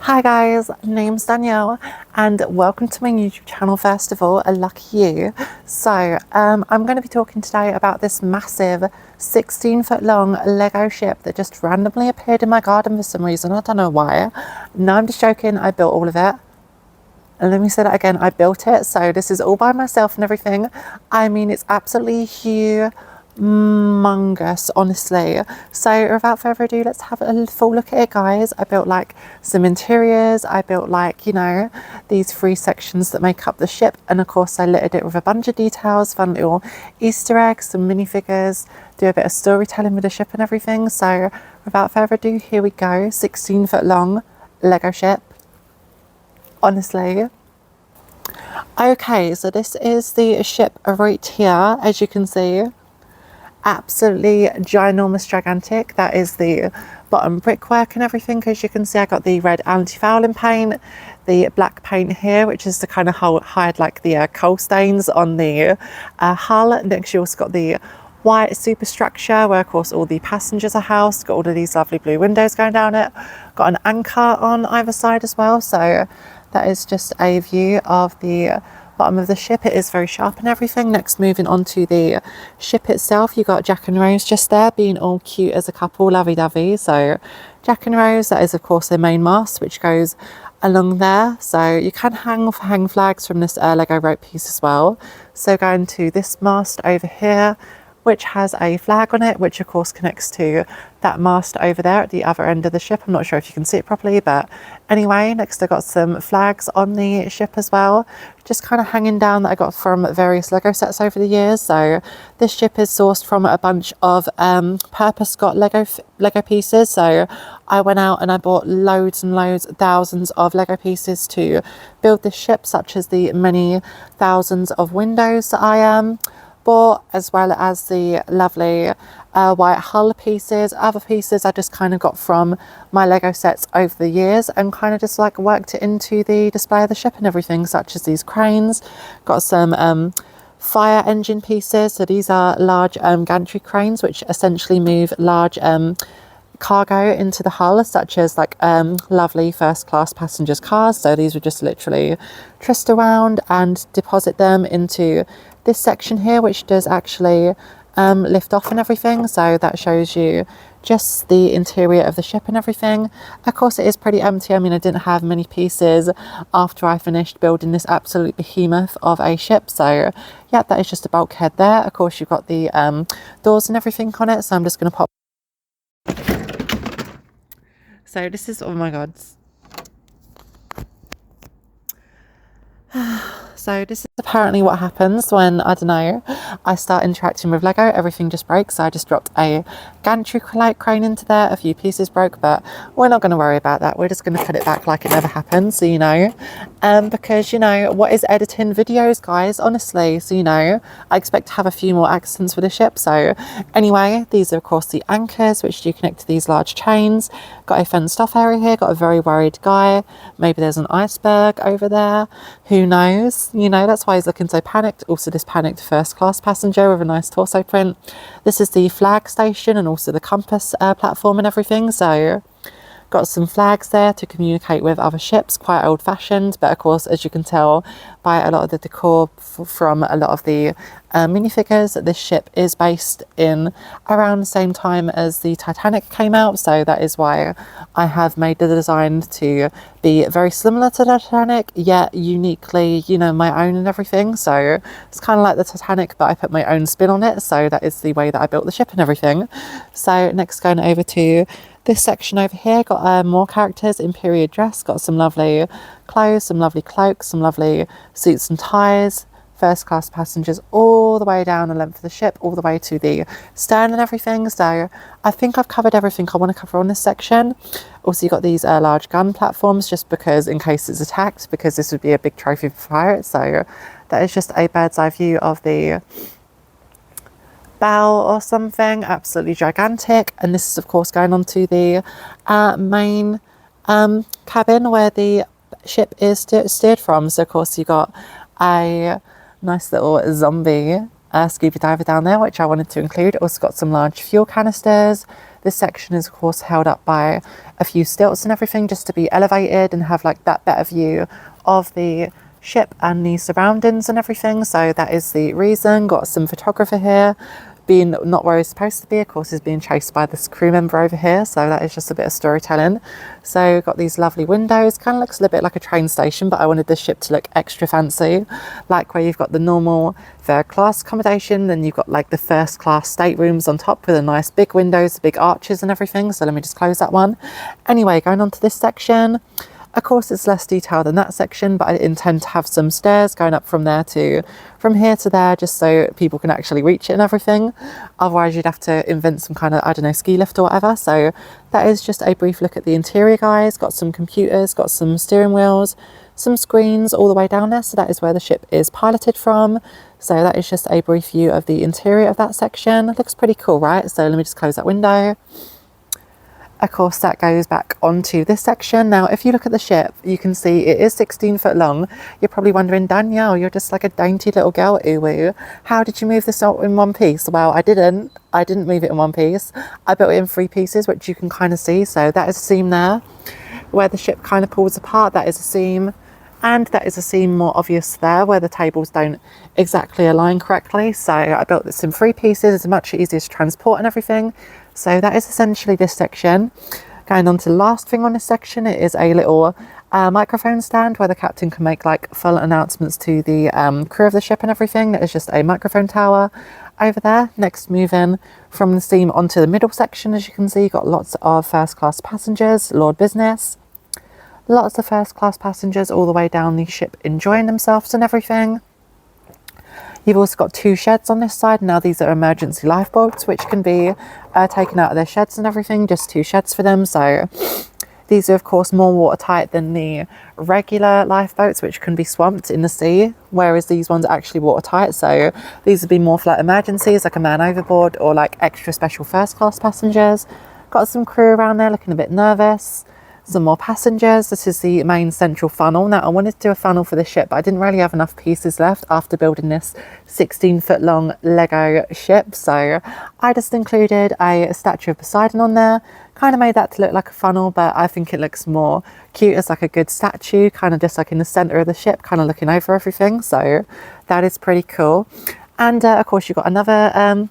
Hi guys, name's Danielle and welcome to my YouTube channel. First of all, a lucky you. So I'm going to be talking today about this massive 16-foot long Lego ship that just randomly appeared in my garden for some reason. I don't know why. No, I'm just joking. I built all of it. And let me say that again, I built it. So this is all by myself and everything. I mean, it's absolutely humongous, honestly. So without further ado, let's have a full look at it, guys. I built like some interiors. I built like, you know, these 3 sections that make up the ship. And of course, I littered it with a bunch of details, fun little Easter eggs, some minifigures, do a bit of storytelling with the ship and everything. So without further ado, here we go. 16-foot long Lego ship. Honestly. Okay, so this is the ship right here, as you can see. Absolutely ginormous, gigantic. That is the bottom brickwork and everything. As you can see, I got the red anti-fouling paint, the black paint here, which is to kind of hide like the coal stains on the hull. Next, you also got the white superstructure where of course all the passengers are housed. Got all of these lovely blue windows going down it. Got an anchor on either side as well, so that is just a view of the bottom of the ship. It is very sharp and everything. Next, moving on to the ship itself, you got Jack and Rose just there being all cute as a couple, lovey-dovey. So Jack and Rose, that is of course their main mast, which goes along there. So you can hang flags from this Lego rope piece as well. So going to this mast over here, which has a flag on it, which of course connects to that mast over there at the other end of the ship. I'm not sure if you can see it properly, but anyway, next I got some flags on the ship as well, just kind of hanging down, that I got from various Lego sets over the years. So this ship is sourced from a bunch of purpose-got Lego pieces. So I went out and I bought loads and loads, thousands of Lego pieces to build this ship, such as the many thousands of windows that I bought, as well as the lovely white hull pieces. Other pieces I just kind of got from my Lego sets over the years and kind of just like worked it into the display of the ship and everything, such as these cranes. Got some fire engine pieces. So these are large gantry cranes, which essentially move large cargo into the hull, such as like lovely first class passengers cars. So these were just literally twist around and deposit them into this section here, which does actually lift off and everything. So that shows you just the interior of the ship and everything. Of course, it is pretty empty. I mean, I didn't have many pieces after I finished building this absolute behemoth of a ship. So yeah, that is just a bulkhead there. Of course, you've got the doors and everything on it. So I'm just going to pop. So this is, oh my god. So this is apparently what happens when, I don't know, I start interacting with Lego. Everything just breaks. So I just dropped a gantry crane into there. A few pieces broke, but we're not going to worry about that. We're just going to put it back like it never happened. So, you know, because, you know, what is editing videos, guys, honestly. So, you know, I expect to have a few more accidents with the ship. So anyway, these are, of course, the anchors, which do connect to these large chains. Got a fenced off area here. Got a very worried guy. Maybe there's an iceberg over there. Who knows? You know, that's why he's looking so panicked. Also, this panicked first class passenger with a nice torso print. This is the flag station and also the compass platform and everything. So got some flags there to communicate with other ships, quite old fashioned, but of course, as you can tell by a lot of the decor from a lot of the minifigures, this ship is based in around the same time as the Titanic came out. So that is why I have made the design to be very similar to the Titanic, yet uniquely, you know, my own and everything. So it's kind of like the Titanic, but I put my own spin on it. So that is the way that I built the ship and everything. So next, going over to this section over here, got more characters in period dress. Got some lovely clothes, some lovely cloaks, some lovely suits and ties. First class passengers all the way down the length of the ship, all the way to the stern and everything. So I think I've covered everything I want to cover on this section. Also, you got these large gun platforms, just because in case it's attacked, because this would be a big trophy for pirates. So that is just a bird's eye view of the bow or something. Absolutely gigantic. And this is of course going on to the main cabin where the ship is steered from. So of course you got a nice little zombie scuba diver down there, which I wanted to include. Also got some large fuel canisters, This section is of course held up by a few stilts and everything, just to be elevated and have like that better view of the ship and the surroundings and everything. So that is the reason. Got some photographer here, being not where he's supposed to be, of course, is being chased by this crew member over here. So that is just a bit of storytelling. So got these lovely windows, kind of looks a little bit like a train station, but I wanted the ship to look extra fancy, like where you've got the normal third class accommodation, then you've got like the first class staterooms on top with a nice big windows, big arches and everything. So let me just close that one. Anyway, going on to this section. Of course, it's less detailed than that section, but I intend to have some stairs going up from here to there, just so people can actually reach it and everything. Otherwise, you'd have to invent some kind of, I don't know, ski lift or whatever. So that is just a brief look at the interior, guys. Got some computers, got some steering wheels, some screens all the way down there. So that is where the ship is piloted from. So that is just a brief view of the interior of that section. It looks pretty cool, right? So let me just close that window. Of course, that goes back onto this section. Now, if you look at the ship, you can see it is 16 foot long. You're probably wondering, Danielle, you're just like a dainty little girl, ooh. How did you move this out in one piece? Well, I didn't move it in one piece. I built it in 3 pieces, which you can kind of see. So that is a seam there. Where the ship kind of pulls apart, that is a seam. And that is a seam more obvious there, where the tables don't exactly align correctly. So I built this in 3 pieces. It's much easier to transport and everything. So that is essentially this section. Going on to the last thing on this section, it is a little microphone stand where the captain can make like full announcements to the crew of the ship and everything. That is just a microphone tower over there. Next, moving from the seam onto the middle section, as you can see, got lots of first class passengers, Lord Business. Lots of first class passengers all the way down the ship enjoying themselves and everything. You've also got 2 sheds on this side. Now these are emergency lifeboats, which can be taken out of their sheds and everything, just 2 sheds for them. So these are of course more watertight than the regular lifeboats, which can be swamped in the sea, whereas these ones are actually watertight. So these would be more for like emergencies, like a man overboard or like extra special first class passengers. Got some crew around there looking a bit nervous. Some more passengers. This is the main central funnel. Now I wanted to do a funnel for the ship, but I didn't really have enough pieces left after building this 16 foot long Lego ship. So I just included a statue of Poseidon on there. Kind of made that to look like a funnel, but I think it looks more cute as like a good statue, kind of just like in the center of the ship, kind of looking over everything. So that is pretty cool. And of course you've got another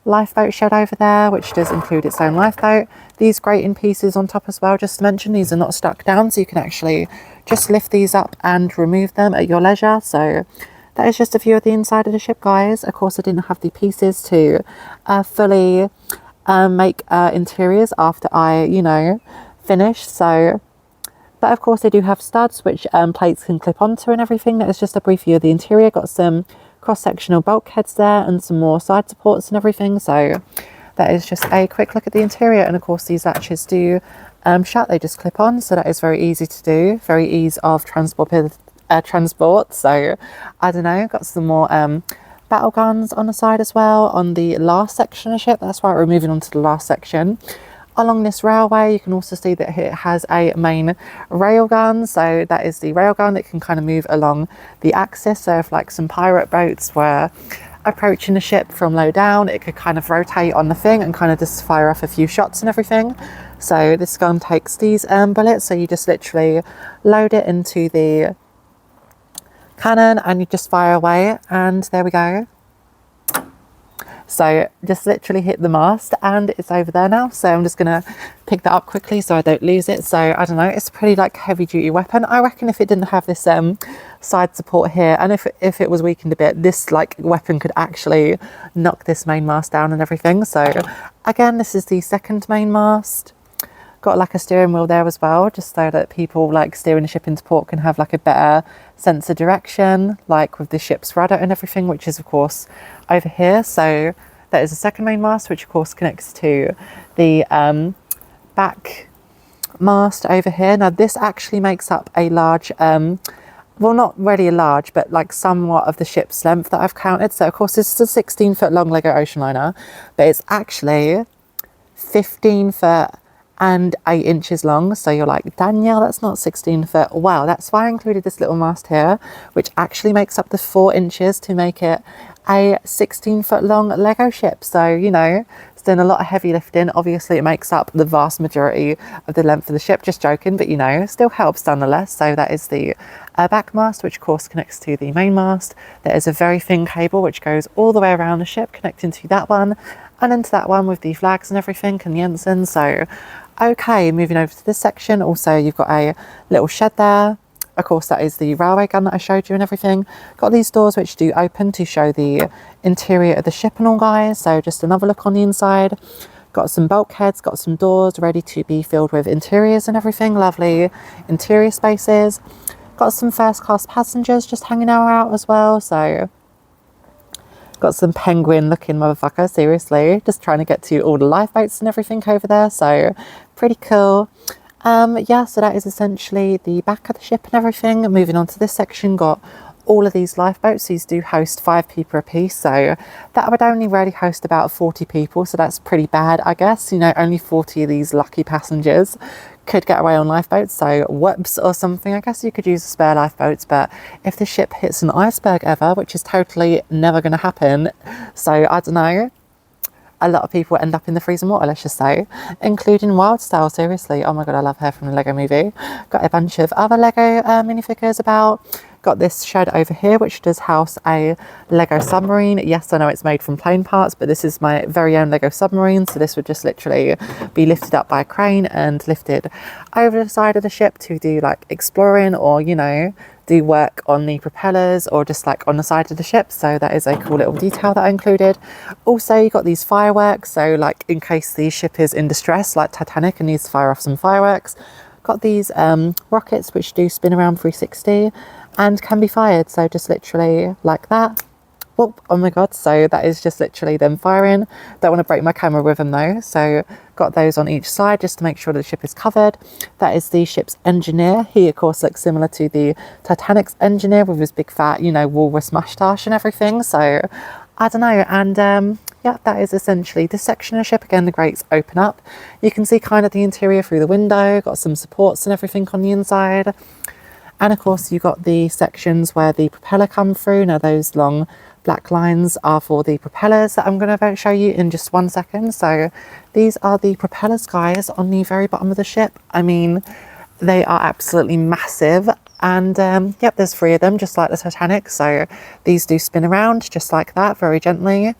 lifeboat shed over there, which does include its own lifeboat. These grating pieces on top as well, just to mention, these are not stuck down, so you can actually just lift these up and remove them at your leisure. So that is just a view of the inside of the ship, guys. Of course, I didn't have the pieces to fully make interiors after I, finished. So, but of course they do have studs, which plates can clip onto and everything. That is just a brief view of the interior. Got some cross-sectional bulkheads there and some more side supports and everything. So that is just a quick look at the interior. And of course these latches do shut, they just clip on, so that is very easy to do, very ease of transport. So I don't know, got some more battle guns on the side as well on the last section of the ship. That's why we're moving on to the last section. Along this railway, you can also see that it has a main rail gun. So that is the rail gun that can kind of move along the axis. So if like some pirate boats were approaching the ship from low down, it could kind of rotate on the thing and kind of just fire off a few shots and everything. So this gun takes these bullets. So you just literally load it into the cannon and you just fire away, and there we go. So just literally hit the mast and it's over there now. So I'm just gonna pick that up quickly so I don't lose it. So I don't know, it's a pretty like heavy duty weapon. I reckon if it didn't have this side support here, and if it was weakened a bit, this like weapon could actually knock this main mast down and everything. So again, this is the second main mast. Got like a steering wheel there as well, just so that people like steering the ship into port can have like a better sense of direction, like with the ship's rudder and everything, which is of course over here. So that is the second main mast, which of course connects to the back mast over here. Now this actually makes up a large well, not really a large, but like somewhat of the ship's length that I've counted. So of course this is a 16 foot long Lego ocean liner, but it's actually 15 foot and 8 inches long. So you're like, Danielle, that's not 16 foot. Wow, that's why I included this little mast here, which actually makes up the 4 inches to make it a 16 foot long Lego ship. So, It's doing a lot of heavy lifting. Obviously, it makes up the vast majority of the length of the ship. Just joking, but you know, still helps nonetheless. So that is the back mast, which of course connects to the main mast. There is a very thin cable which goes all the way around the ship, connecting to that one and into that one with the flags and everything and the ensign. So, okay, moving over to this section. Also, you've got a little shed there. Of course, that is the railway gun that I showed you and everything. Got these doors which do open to show the interior of the ship and all, guys. So just another look on the inside. Got some bulkheads, got some doors ready to be filled with interiors and everything. Lovely interior spaces. Got some first class passengers just hanging out as well. So got some penguin looking motherfucker, seriously. Just trying to get to all the lifeboats and everything over there. So pretty cool. Yeah, so that is essentially the back of the ship and everything. Moving on to this section, got all of these lifeboats. These do host 5 people a piece, so that would only really host about 40 people, so that's pretty bad, I guess. You know, only 40 of these lucky passengers could get away on lifeboats, so whoops or something. I guess you could use spare lifeboats, but if the ship hits an iceberg ever, which is totally never going to happen, so I don't know, a lot of people end up in the freezing water, let's just say, including Wild Style, seriously. Oh my god, I love her from the Lego movie. Got a bunch of other Lego minifigures about. Got this shed over here, which does house a Lego submarine. Yes, I know it's made from plane parts, but this is my very own Lego submarine. So this would just literally be lifted up by a crane and lifted over the side of the ship to do like exploring or, you know, do work on the propellers or just like on the side of the ship. So that is a cool little detail that I included. Also, you got these fireworks. So like in case the ship is in distress, like Titanic, and needs to fire off some fireworks. Got these rockets which do spin around 360 and can be fired. So just literally like that. Whoop, oh my god, so that is just literally them firing. Don't want to break my camera with them though, so got those on each side just to make sure the ship is covered. That is the ship's engineer. He of course looks similar to the Titanic's engineer with his big fat, you know, walrus moustache and everything, so I don't know. And yeah, that is essentially this section of the ship. Again, the grates open up. You can see kind of the interior through the window, got some supports and everything on the inside. And of course you got the sections where the propeller come through. Now those long black lines are for the propellers that I'm going to show you in just 1 second. So these are the propellers, guys, on the very bottom of the ship. I mean, they are absolutely massive. And yep, there's 3 of them, just like the Titanic. So these do spin around just like that, very gently.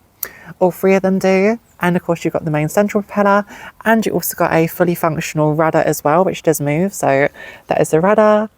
All 3 of them do. And of course you've got the main central propeller, and you also got a fully functional rudder as well, which does move. So that is the rudder,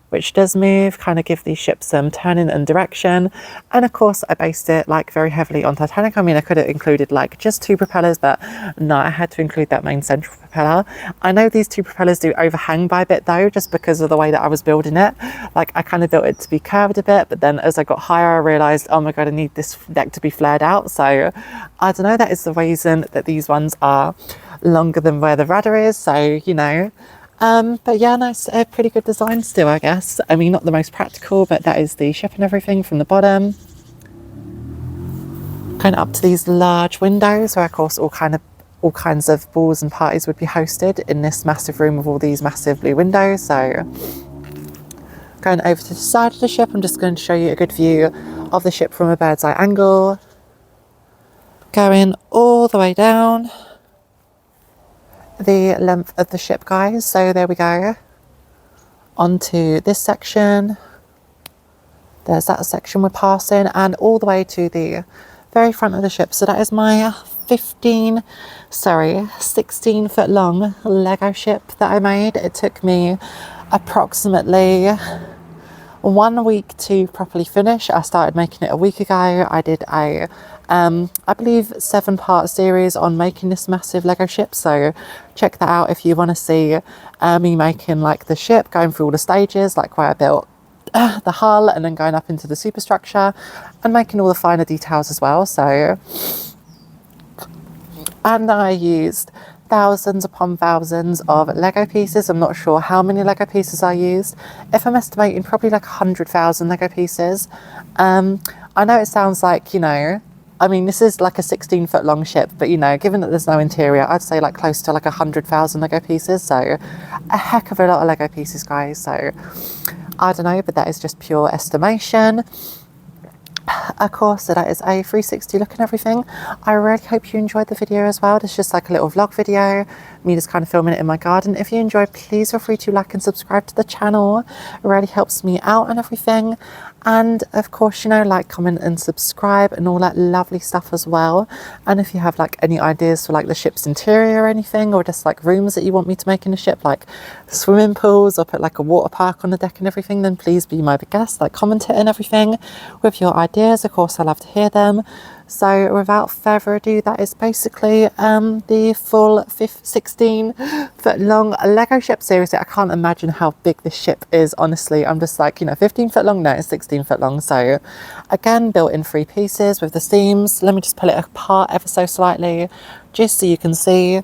which does move, kind of give the ship some turning and direction. And of course I based it like very heavily on Titanic. I mean, I could have included like just 2 propellers, but no, I had to include that main central propeller. I know these 2 propellers do overhang by a bit though, just because of the way that I was building it. Like I kind of built it to be curved a bit, but then as I got higher, I realized, oh my God, I need this deck to be flared out. So I don't know, that is the reason that these ones are longer than where the rudder is. So, you know, but yeah, nice, pretty good design still, I guess. I mean, not the most practical, but that is the ship and everything from the bottom. Kind of up to these large windows where, of course, all kinds of balls and parties would be hosted in this massive room with all these massive blue windows. So going over to the side of the ship, I'm just going to show you a good view of the ship from a bird's eye angle. Going all the way down the length of the ship, guys. So there we go, onto this section. There's that section we're passing, and all the way to the very front of the ship. So that is my 16 foot long Lego ship that I made. It took me approximately 1 week to properly finish. I started making it a week ago. I did a I believe 7-part series on making this massive Lego ship, so check that out if you want to see me making like the ship, going through all the stages, like where I built the hull and then going up into the superstructure and making all the finer details as well. So, and I used thousands upon thousands of Lego pieces. I'm not sure how many Lego pieces I used. If I'm estimating, probably like 100,000 Lego pieces. I know it sounds like, you know, I mean, this is like a 16 foot long ship, but you know, given that there's no interior, I'd say like close to like 100,000 Lego pieces. So a heck of a lot of Lego pieces, guys. So I don't know, but that is just pure estimation. of course, so that is a 360 look and everything. I really hope you enjoyed the video as well. It's just like a little vlog video, me just kind of filming it in my garden. If you enjoyed, please feel free to like and subscribe to the channel. It really helps me out and everything. And of course, you know, like, comment and subscribe and all that lovely stuff as well. And if you have like any ideas for like the ship's interior or anything, or just like rooms that you want me to make in the ship, like swimming pools, or put like a water park on the deck and everything, then please be my guest, like comment it and everything with your ideas. Of course, I love to hear them. So without further ado, that is basically the full 16 foot long Lego ship. Seriously, I can't imagine how big this ship is, honestly. I'm just like, you know, 15 foot long, no, it's 16 foot long. So again, built in 3 pieces with the seams. Let me just pull it apart ever so slightly, just so you can see.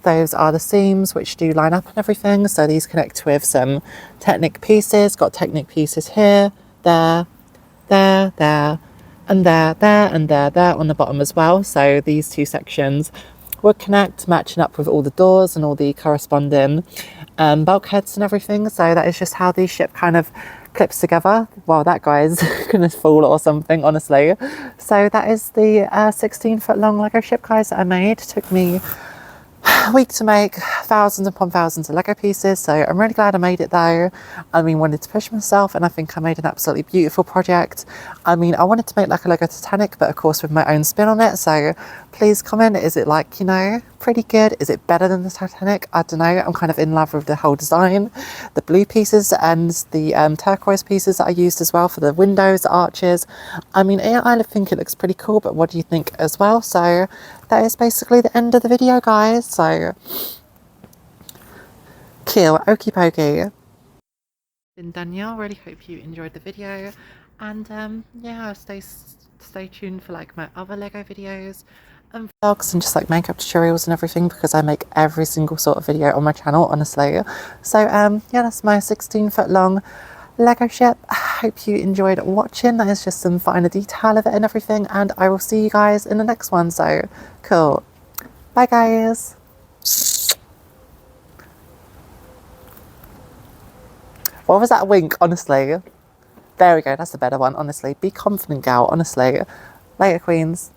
Those are the seams which do line up and everything. So these connect with some Technic pieces. Got Technic pieces here, there, there, there, and there, there, and there, there on the bottom as well. So these 2 sections would connect, matching up with all the doors and all the corresponding bulkheads and everything. So that is just how the ship kind of clips together. Wow, that guy's gonna fall or something, honestly. So that is the 16 foot long Lego ship, guys, that I made. It took me a week to make, thousands upon thousands of Lego pieces. So I'm really glad I made it though. I mean, wanted to push myself, and I think I made an absolutely beautiful project. I mean, I wanted to make like a Lego Titanic, but of course with my own spin on it. So please comment, is it like, you know, pretty good? Is it better than the Titanic? I don't know. I'm kind of in love with the whole design, the blue pieces and the turquoise pieces that I used as well for the windows, the arches. I mean, I think it looks pretty cool, but what do you think as well? So that is basically the end of the video, guys. So cool, okie pokie. Been Danielle, really hope you enjoyed the video, and yeah, stay tuned for like my other Lego videos and vlogs and just like makeup tutorials and everything, because I make every single sort of video on my channel, honestly. So yeah, that's my 16 foot long Lego ship. I hope you enjoyed watching. That is just some finer detail of it and everything, and I will see you guys in the next one. So cool, bye guys. What was that wink, honestly? There we go, that's a better one, honestly. Be confident, gal, honestly. Later, queens.